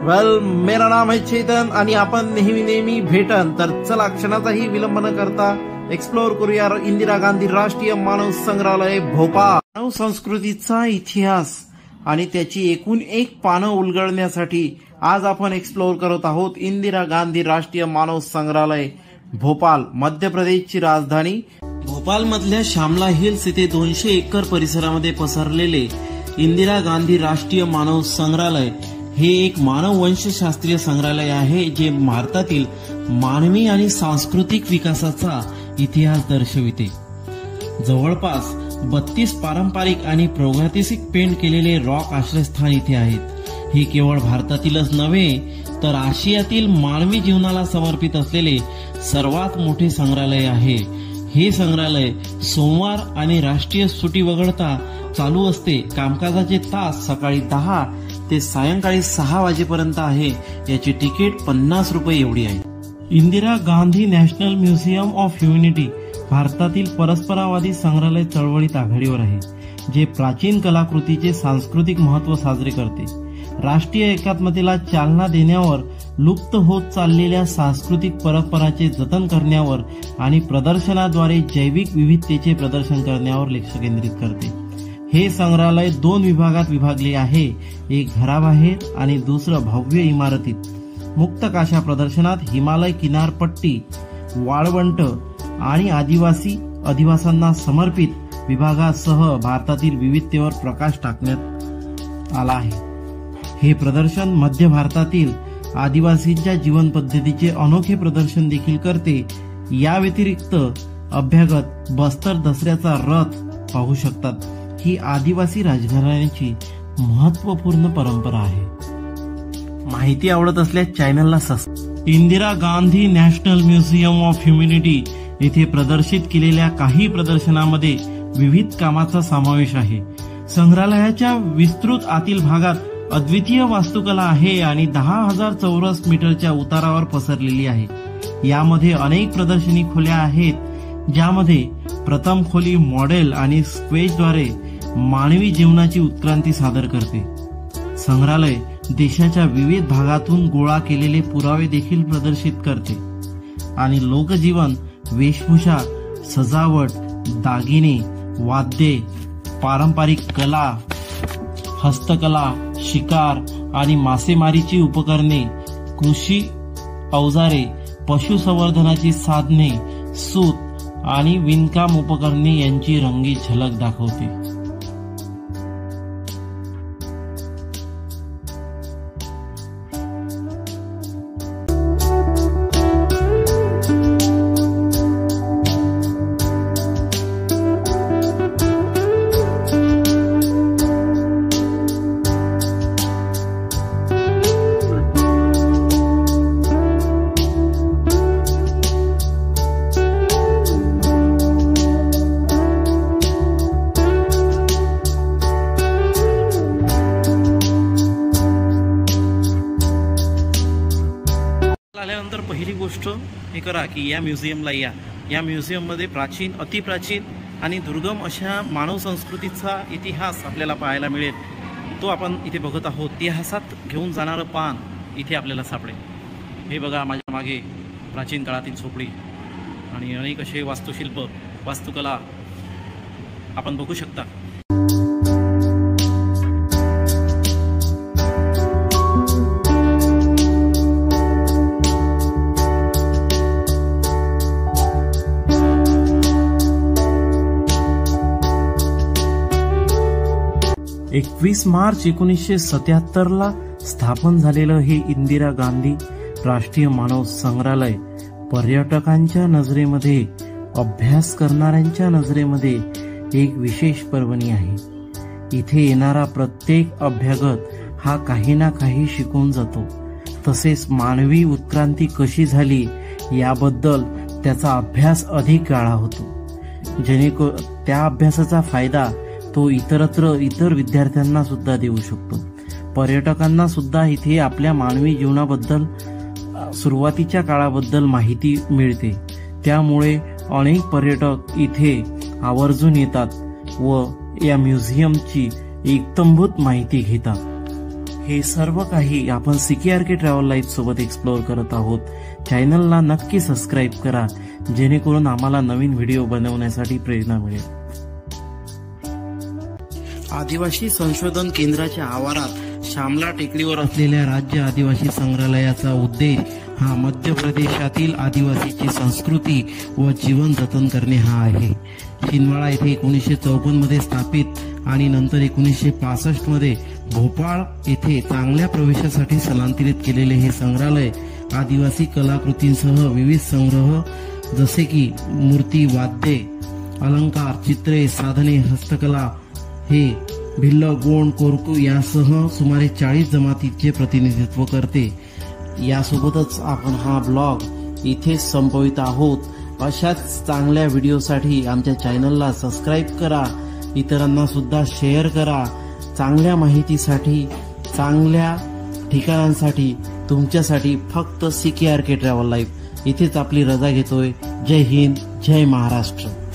मेरा नाम है चेतन आणि आपण नेहमी भेटन, तर चला क्षणाचाही विलंब न करता एक्सप्लोर करूया इंदिरा गांधी राष्ट्रीय मानव संग्रहालय भोपाळ. मानव संस्कृतीचा इतिहास आणि त्याची एकूण एक पानं उलगडण्यासाठी आज आपण एक्सप्लोर करत आहोत इंदिरा गांधी राष्ट्रीय मानव संग्रहालय भोपाळ. मध्य प्रदेशची राजधानी भोपाळ मधल्या श्यामला हिल्स येथे 200 एकर परिसरामध्ये पसरलेले इंदिरा गांधी राष्ट्रीय मानव संग्रहालय हे एक मानववंशशास्त्रीय संग्रहालय आहे, जे भारतातील मानवी आणि सांस्कृतिक विकासाचा इतिहास दर्शविते. जवळपास 32 पारंपरिक आणि प्रागैतिहासिक पेंट केलेले रॉक आश्रयस्थान इथे आहेत. हे केवळ भारतातीलच नव्हे तर आशियातील मानवी जीवनाला समर्पित असलेले सर्वात मोठे संग्रहालय आहे. हे संग्रहालय सोमवार आणि राष्ट्रीय सुट्टी वगळता चालू असते. कामकाजाचे तास सकाळी 10 ते सायंकाळी 6 वाजेपर्यंत आहे. याची तिकीट 50 रुपये एवढी आहे. Indira Gandhi national museum of humanity भारतातील परस्परावादी संग्रहालय चळवळीत आघाडीवर आहे, जे प्राचीन कलाकृतीचे सांस्कृतिक महत्त्व साजरे करते. राष्ट्रीय एकात्मतेला चालना देण्यावर, लुप्त होत चाललेल्या सांस्कृतिक परंपरांचे जतन करण्यावर आणि प्रदर्शनाद्वारे जैविक विविधतेचे प्रदर्शन करण्यावर लक्ष केंद्रित करते. हे संग्रहालय 2 विभागात विभागले आहे, एक घराबाहेर आणि दुसरं भव्य इमारतीत. मुक्त काशा प्रदर्शनात हिमालय किनारपट्टी, वाळवंट आणि अधिवासांना समर्पित विभागासह भारतातील विविधतेवर प्रकाश टाकण्यात आला आहे. हे प्रदर्शन मध्य भारतातील आदिवासींच्या जीवन पद्धतीचे अनोखे प्रदर्शन देखील करते. या व्यतिरिक्त अभ्यागत बस्तर दसऱ्याचा रथ पाहू शकतात. ही आदिवासी राजघराण्याची महत्त्वपूर्ण परंपरा आहे. माहिती आवडत असल्यास चॅनलला subscribe. Indira Gandhi national museum of humanity येथे प्रदर्शित केलेल्या काही प्रदर्शनामध्ये विविध कामाचा समावेश आहे. संग्रहालयाच्या विस्तृत आतील भागात अद्वितीय वास्तुकला आहे आणि 10,000 चौरस मीटरच्या उतारावर पसरलेली आहे. यामध्ये अनेक प्रदर्शनी खोल्या आहेत, ज्यामध्ये प्रथम खोली मॉडेल आणि स्केचद्वारे मानवी जीवनाची उत्क्रांती सादर करते. संग्रहालय देशाच्या विविध भागातून गोळा केलेले पुरावे देखील प्रदर्शित करते आणि लोकजीवन, वेशभूषा, सजावट, दागिने, वाद्ये, पारंपरिक कला, हस्तकला, शिकार आणि मासेमारीची उपकरणे, कृषी अवजारे, पशुसंवर्धनाची साधने, सूत आणि विणकाम उपकरणे यांची रंगीत झलक दाखवते. आल्यानंतर पहिली गोष्ट हे करा की या म्युझियमला या म्युझियममध्ये प्राचीन, अतिप्राचीन आणि दुर्गम अशा मानव संस्कृतीचा इतिहास आपल्याला पाहायला मिळेल. तो आपण इथे बघत आहोत. इतिहासात घेऊन जाणारं पान इथे आपल्याला सापडेल. हे बघा माझ्या मागे प्राचीन काळातील झोपडी आणि अनेक असे वास्तुशिल्प, वास्तुकला आपण बघू शकता. मार्च 1977 स्थापन झालेलं हे इंदिरा गांधी राष्ट्रीय मानव संग्रहालय पर्यटकांच्या नजरेमध्ये, अभ्यास करणाऱ्यांच्या नजरेमध्ये एक विशेष पर्वणी आहे. इथे येणारा प्रत्येक अभ्यागत हा काही ना काही शिकून जातो. तसेच मानवी उत्क्रांती कशी झाली याबद्दल त्याचा अभ्यास अधिक गाळा होतो, जेणेकरून त्या अभ्यासाचा फायदा तो इतर विद्यार्थ्यांना सुद्धा देऊ शकतो. पर्यटकांना सुद्धा इथे आपल्या मानवी जीवनाबद्दल, सुरुवातीच्या काळाबद्दल माहिती मिळते. त्यामुळे अनेक पर्यटक इथे आवर्जून येतात व या म्युझियमची इत्थंभूत माहिती घेतात. हे सर्व काही आपण CKRK ट्रॅव्हल लाईफ सोबत एक्सप्लोअर करत आहोत. चॅनलला नक्की सबस्क्राईब करा, जेणेकरून आम्हाला नवीन व्हिडिओ बनवण्यासाठी प्रेरणा मिळेल. आदिवासी संशोधन केंद्राच्या आवारात शामला टेकडीवर असलेल्या राज्य आदिवासी संग्रहालयाचा उद्देश हा मध्य प्रदेशातील आदिवासीची संस्कृती व जीवन जतन करणे हा आहे. छिंदवाडा येथे 1954 मध्ये स्थापित आणि नंतर 1965 मध्ये भोपाळ येथे चांगल्या प्रवेशासाठी स्थलांतरित केलेले हे संग्रहालय आदिवासी कलाकृतींसह विविध संग्रह जसे की मूर्ती, वाद्ये, अलंकार, चित्रे, साधने, हस्तकला, हे भिल्ल, गोंड, कोरकू यासह सुमारे 40 जमातीचे प्रतिनिधित्व करते. यासोबतच आपण हा ब्लॉग इथे संपवित आहोत. अशाच चांगल्या व्हिडिओसाठी आमच्या चॅनलला सबस्क्राईब करा, इतरांना सुद्धा शेअर करा. चांगल्या माहितीसाठी, चांगल्या ठिकाणांसाठी, तुमच्यासाठी फक्त CKRK ट्रॅव्हल लाईफ. इथेच आपली रजा घेतोय. जय हिंद, जय महाराष्ट्र.